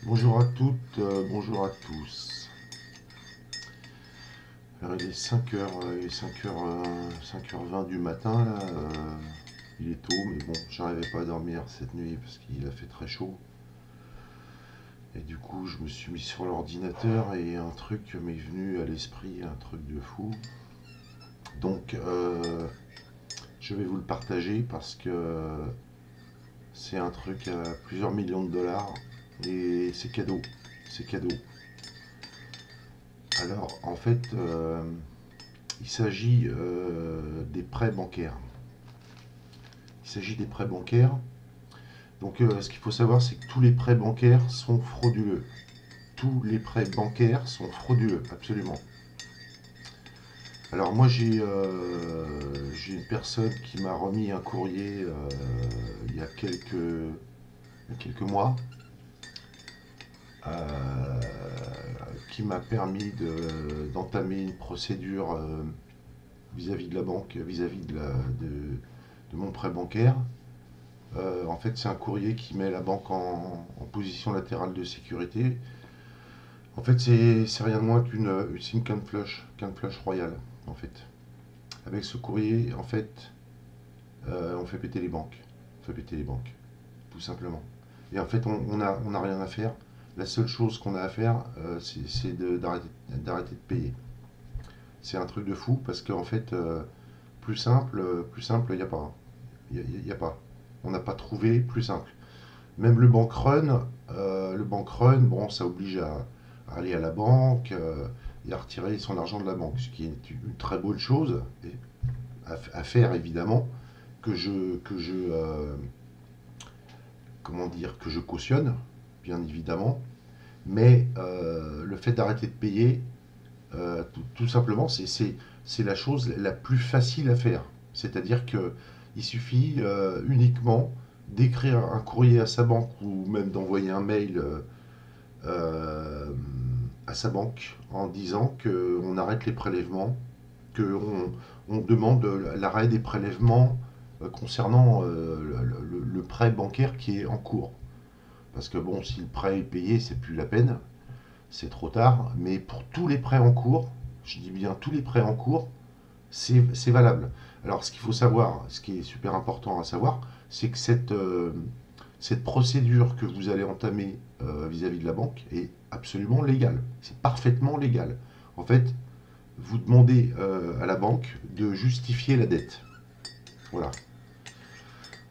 Bonjour à toutes, bonjour à tous. Alors il est 5h, il est 5h20 du matin là. Il est tôt, mais bon, j'arrivais pas à dormir cette nuit parce qu'il a fait très chaud. Et du coup, je me suis mis sur l'ordinateur et un truc m'est venu à l'esprit, un truc de fou. Donc, je vais vous le partager parce que c'est un truc à plusieurs millions de dollars et c'est cadeau. C'est cadeau. Alors, en fait, il s'agit des prêts bancaires. Il s'agit des prêts bancaires. Donc, ce qu'il faut savoir, c'est que tous les prêts bancaires sont frauduleux. Tous les prêts bancaires sont frauduleux, absolument. Alors, moi, j'ai une personne qui m'a remis un courrier il y a quelques mois euh, qui m'a permis d'entamer une procédure vis-à-vis de la banque, vis-à-vis de mon prêt bancaire. En fait, c'est un courrier qui met la banque en position latérale de sécurité. En fait, c'est rien de moins c'est une canne flush royale, en fait. Avec ce courrier, en fait, on fait péter les banques. On fait péter les banques, tout simplement. Et en fait, on a rien à faire. La seule chose qu'on a à faire, c'est d'arrêter de payer. C'est un truc de fou parce qu'en fait, plus simple, il n'y a pas. Il y a pas. On n'a pas trouvé plus simple. Même le bank run, bon, ça oblige à aller à la banque et à retirer son argent de la banque, ce qui est une très bonne chose à faire évidemment, que je comment dire, que je cautionne, bien évidemment. Mais le fait d'arrêter de payer, tout simplement, c'est la chose la plus facile à faire. C'est-à-dire que il suffit uniquement d'écrire un courrier à sa banque ou même d'envoyer un mail à sa banque en disant qu'on arrête les prélèvements, qu'on on demande l'arrêt des prélèvements concernant le prêt bancaire qui est en cours. Parce que bon, si le prêt est payé, c'est plus la peine, c'est trop tard. Mais pour tous les prêts en cours, je dis bien tous les prêts en cours, c'est valable. Alors, ce qu'il faut savoir, ce qui est super important à savoir, c'est que cette procédure que vous allez entamer vis-à-vis de la banque est absolument légale. C'est parfaitement légal. En fait, vous demandez à la banque de justifier la dette. Voilà.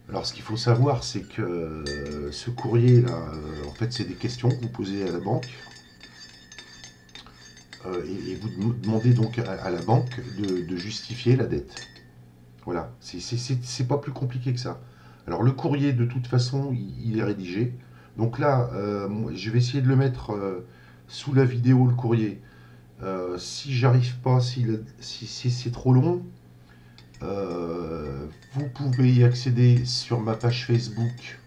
Alors, ce qu'il faut savoir, c'est que ce courrier-là, en fait, c'est des questions que vous posez à la banque. Et vous demandez donc à la banque de justifier la dette. Voilà, c'est pas plus compliqué que ça. Alors le courrier, de toute façon, il est rédigé. Donc là, je vais essayer de le mettre sous la vidéo, le courrier. Si j'arrive pas, si c'est trop long, vous pouvez y accéder sur ma page Facebook,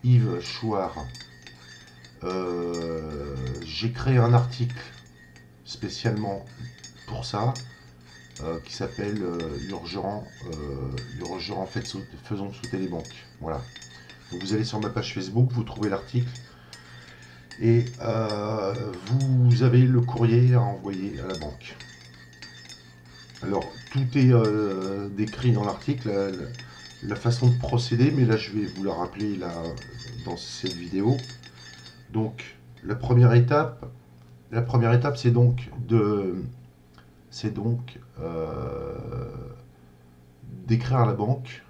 Yves Chouard. J'ai créé un article spécialement pour ça, qui s'appelle Urgent, faisons sauter les banques. Voilà. Donc vous allez sur ma page Facebook, vous trouvez l'article et vous avez le courrier à envoyer à la banque. Alors tout est décrit dans l'article, la façon de procéder, mais là je vais vous la rappeler là, dans cette vidéo. Donc la première étape c'est donc d'écrire à la banque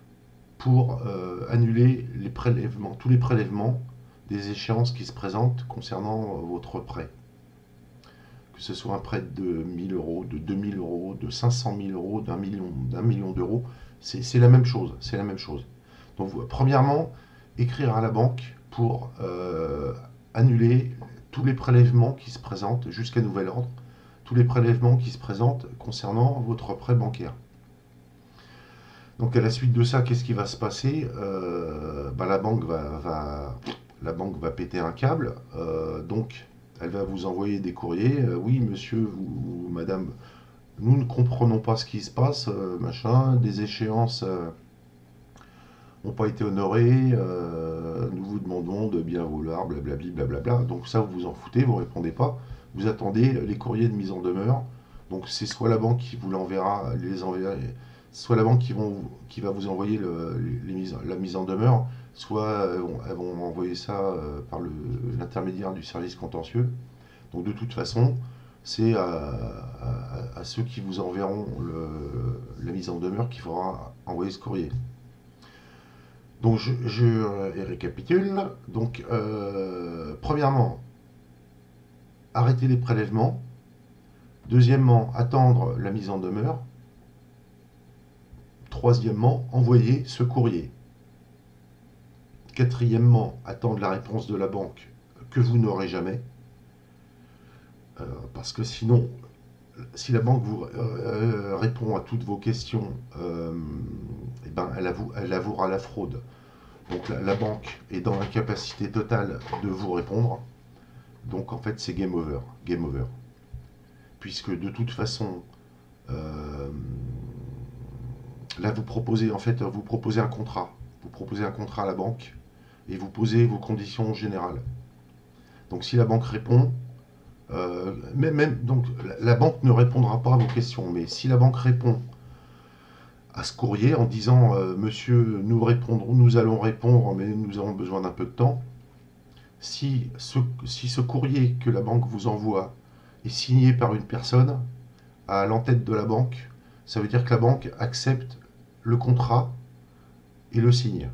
pour annuler les prélèvements, tous les prélèvements des échéances qui se présentent concernant votre prêt. Que ce soit un prêt de 1000 euros, de 2000 euros, de 500 000 euros, d'un million d'euros, c'est la même chose. C'est la même chose. Donc, premièrement, écrire à la banque pour annuler tous les prélèvements qui se présentent jusqu'à nouvel ordre, tous les prélèvements qui se présentent concernant votre prêt bancaire. Donc à la suite de ça, qu'est-ce qui va se passer la banque la banque va péter un câble, donc elle va vous envoyer des courriers. Oui, monsieur ou madame, nous ne comprenons pas ce qui se passe, machin, des échéances n'ont pas été honorées, nous vous demandons de bien vouloir, blablabli, blablabla. Donc ça, vous vous en foutez, vous répondez pas. Vous attendez les courriers de mise en demeure. Donc c'est soit la banque qui vous l'enverra, soit la banque qui va vous envoyer la mise en demeure, soit elles vont envoyer ça par l'intermédiaire du service contentieux. Donc de toute façon, c'est à ceux qui vous enverront la mise en demeure qu'il faudra envoyer ce courrier. Donc je récapitule. Donc premièrement, arrêter les prélèvements. Deuxièmement, attendre la mise en demeure. Troisièmement, envoyer ce courrier. Quatrièmement, attendre la réponse de la banque que vous n'aurez jamais. Parce que sinon, si la banque vous répond à toutes vos questions, eh ben, elle avouera la fraude. Donc la banque est dans l'incapacité totale de vous répondre. Donc en fait, c'est game over. Game over. Puisque de toute façon, là vous proposez un contrat. Vous proposez un contrat à la banque et vous posez vos conditions générales. Donc si la banque répond, donc la banque ne répondra pas à vos questions, mais si la banque répond à ce courrier en disant monsieur, nous allons répondre, mais nous avons besoin d'un peu de temps. Si ce courrier que la banque vous envoie est signé par une personne à l'entête de la banque, ça veut dire que la banque accepte le contrat et le signe.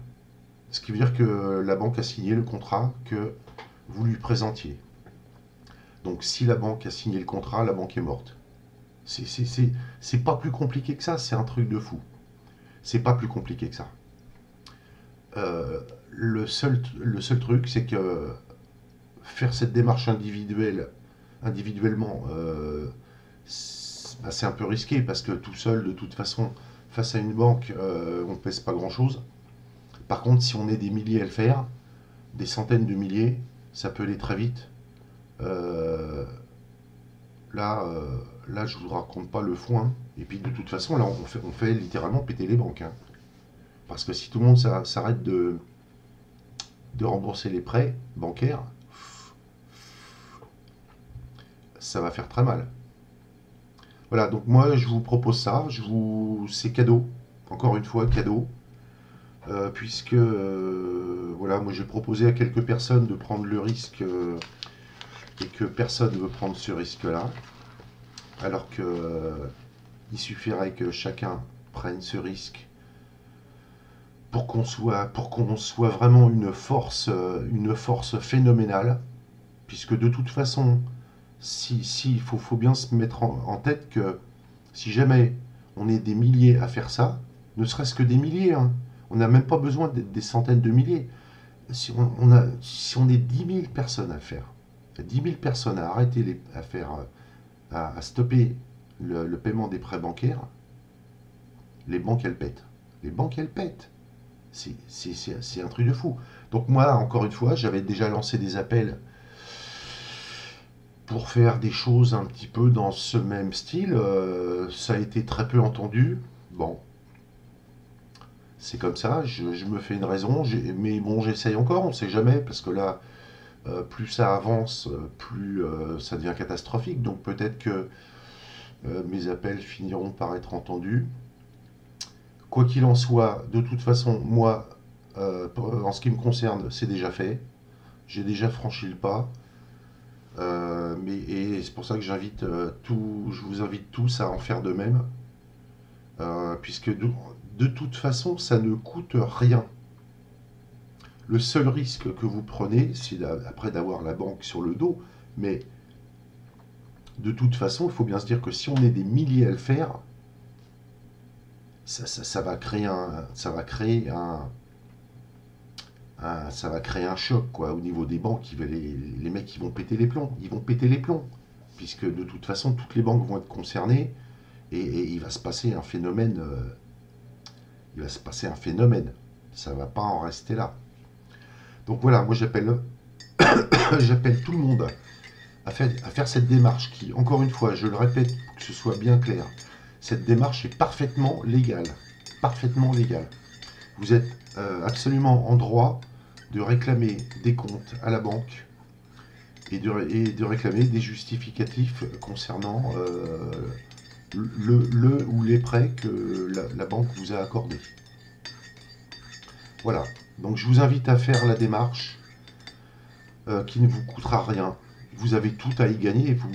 Ce qui veut dire que la banque a signé le contrat que vous lui présentiez. Donc si la banque a signé le contrat, la banque est morte. C'est pas plus compliqué que ça, c'est un truc de fou. C'est pas plus compliqué que ça. Le seul truc, c'est que faire cette démarche individuellement, c'est un peu risqué parce que tout seul, de toute façon, face à une banque, on ne pèse pas grand-chose. Par contre, si on est des milliers à le faire, des centaines de milliers, ça peut aller très vite. Là, je ne vous raconte pas le foin. Et puis, de toute façon, là, on fait littéralement péter les banques. Hein. Parce que si tout le monde s'arrête de rembourser les prêts bancaires, ça va faire très mal. Voilà, donc moi, je vous propose ça. C'est cadeau. Encore une fois, cadeau. Puisque, voilà, moi, j'ai proposé à quelques personnes de prendre le risque et que personne ne veut prendre ce risque-là. Alors que il suffirait que chacun prenne ce risque pour qu'on soit vraiment une force phénoménale, puisque de toute façon, il faut bien se mettre en tête que si jamais on est des milliers à faire ça, ne serait-ce que des milliers, hein, on n'a même pas besoin d'être des centaines de milliers. Si on est 10 000 personnes à le faire, 10 000 personnes à arrêter à stopper le paiement des prêts bancaires, les banques elles pètent. Les banques elles pètent. C'est un truc de fou. Donc moi, encore une fois, j'avais déjà lancé des appels pour faire des choses un petit peu dans ce même style. Ça a été très peu entendu. Bon, c'est comme ça, je me fais une raison, mais bon, j'essaye encore, on ne sait jamais, parce que là, plus ça avance, plus ça devient catastrophique. Donc peut-être que mes appels finiront par être entendus. Quoi qu'il en soit, de toute façon, moi, en ce qui me concerne, c'est déjà fait. J'ai déjà franchi le pas. Et c'est pour ça que je vous invite tous à en faire de même. Puisque de toute façon, ça ne coûte rien. Le seul risque que vous prenez, c'est après d'avoir la banque sur le dos. Mais de toute façon, il faut bien se dire que si on est des milliers à le faire, ça va créer un choc quoi, au niveau des banques. Les mecs ils vont péter les plombs. Ils vont péter les plombs. Puisque de toute façon, toutes les banques vont être concernées. Et il va se passer un phénomène. Ça ne va pas en rester là. Donc voilà, moi j'appelle tout le monde à faire cette démarche qui, encore une fois, je le répète pour que ce soit bien clair, cette démarche est parfaitement légale. Parfaitement légale. Vous êtes absolument en droit de réclamer des comptes à la banque et de réclamer des justificatifs concernant le ou les prêts que la banque vous a accordés. Voilà, donc je vous invite à faire la démarche qui ne vous coûtera rien. Vous avez tout à y gagner. Il faut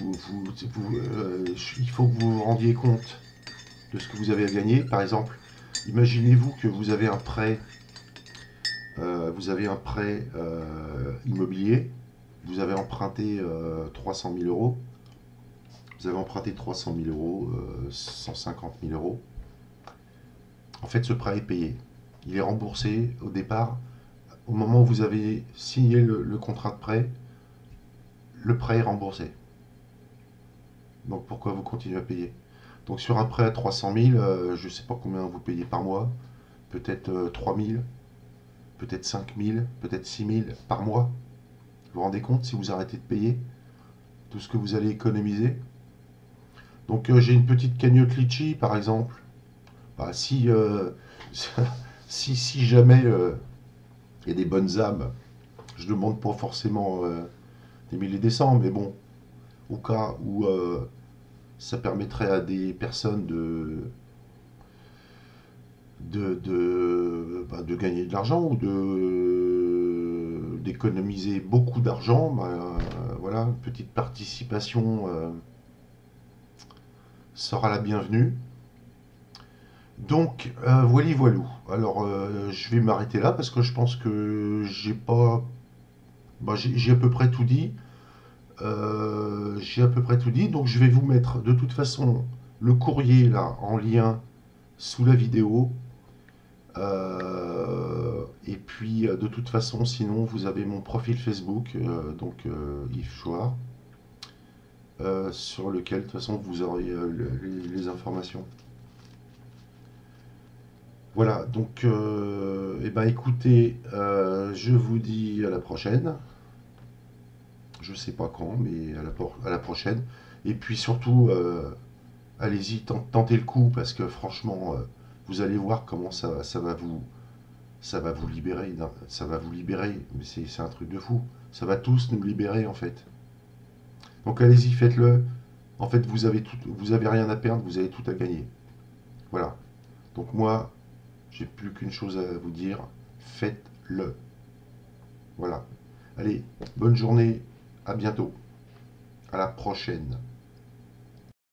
que vous vous rendiez compte de ce que vous avez à gagner. Par exemple, imaginez-vous que vous avez un prêt immobilier, vous avez emprunté 300 000 euros, vous avez emprunté 300 000 euros, 150 000 euros. En fait, ce prêt est payé. Il est remboursé au départ. Au moment où vous avez signé le contrat de prêt, le prêt est remboursé. Donc pourquoi vous continuez à payer? Donc sur un prêt à 300 000, je ne sais pas combien vous payez par mois, peut-être 3 000, peut-être 5 000, peut-être 6 000 par mois. Vous vous rendez compte si vous arrêtez de payer tout ce que vous allez économiser? Donc j'ai une petite cagnotte Litchi par exemple. Bah, si jamais il y a des bonnes âmes, je ne demande pas forcément des milliers des cents, mais bon, au cas où ça permettrait à des personnes de gagner de l'argent ou d'économiser beaucoup d'argent, voilà, une petite participation sera la bienvenue. Donc, voilà, voilou. Alors, je vais m'arrêter là parce que je pense que j'ai pas. J'ai à peu près tout dit. J'ai à peu près tout dit. Donc, je vais vous mettre de toute façon le courrier là en lien sous la vidéo. Et puis, de toute façon, sinon, vous avez mon profil Facebook, donc Yves Chouard, sur lequel, de toute façon, vous aurez les informations. Voilà, donc, eh ben, écoutez, je vous dis à la prochaine. Je sais pas quand, mais à la prochaine. Et puis surtout, allez-y, tentez le coup, parce que franchement, vous allez voir comment ça va vous libérer. Ça va vous libérer, mais c'est un truc de fou. Ça va tous nous libérer, en fait. Donc allez-y, faites-le. En fait, vous avez rien à perdre, vous avez tout à gagner. Voilà. Donc moi, j'ai plus qu'une chose à vous dire, faites-le. Voilà. Allez, bonne journée, à bientôt. À la prochaine.